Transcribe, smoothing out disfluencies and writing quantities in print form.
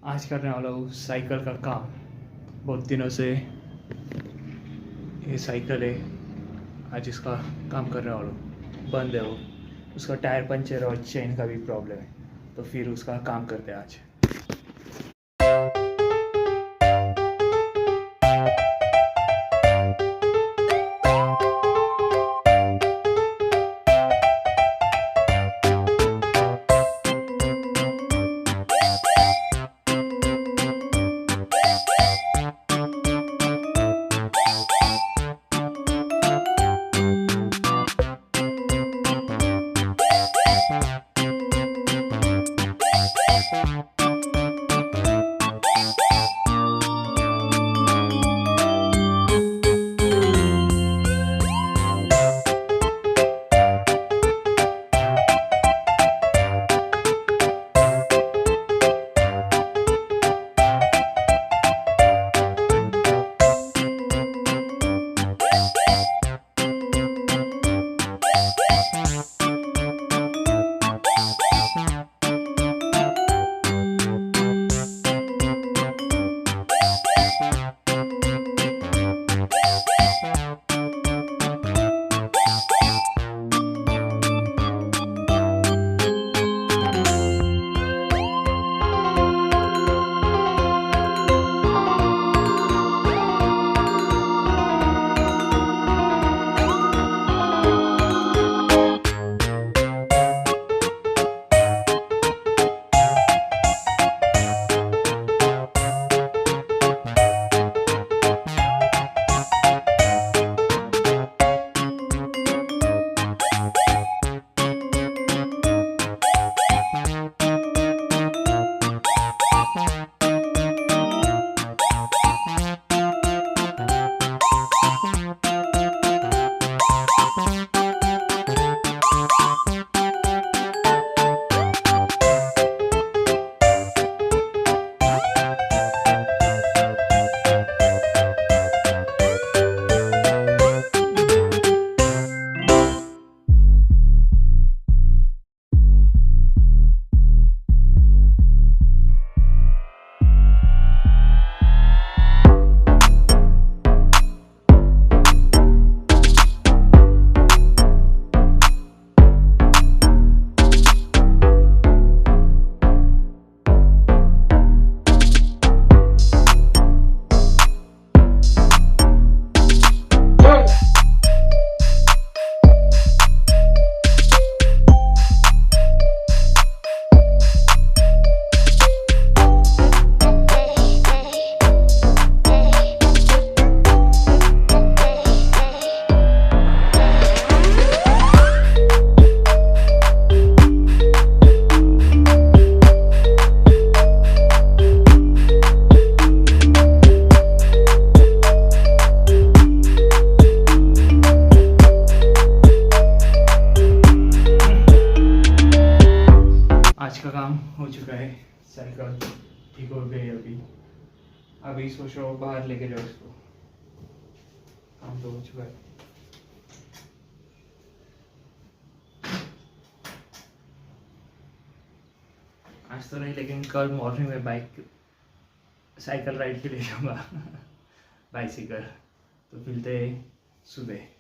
आज करने वाला हूँ साइकिल का काम। बहुत दिनों से ये साइकिल है, आज इसका काम करने वाला हूँ। बंद है वो, उसका टायर पंचर और चेन का भी प्रॉब्लम है, तो फिर उसका काम करते हैं आज। आज का काम हो चुका है, साइकिल ठीक हो गई। अभी इसको शो बाहर लेके जाओ, इसको काम तो हो चुका है। आज तो नहीं, लेकिन कल मॉर्निंग में साइकिल राइड के लिए जाऊँगा बाइसिकल। तो मिलते हैं सुबह।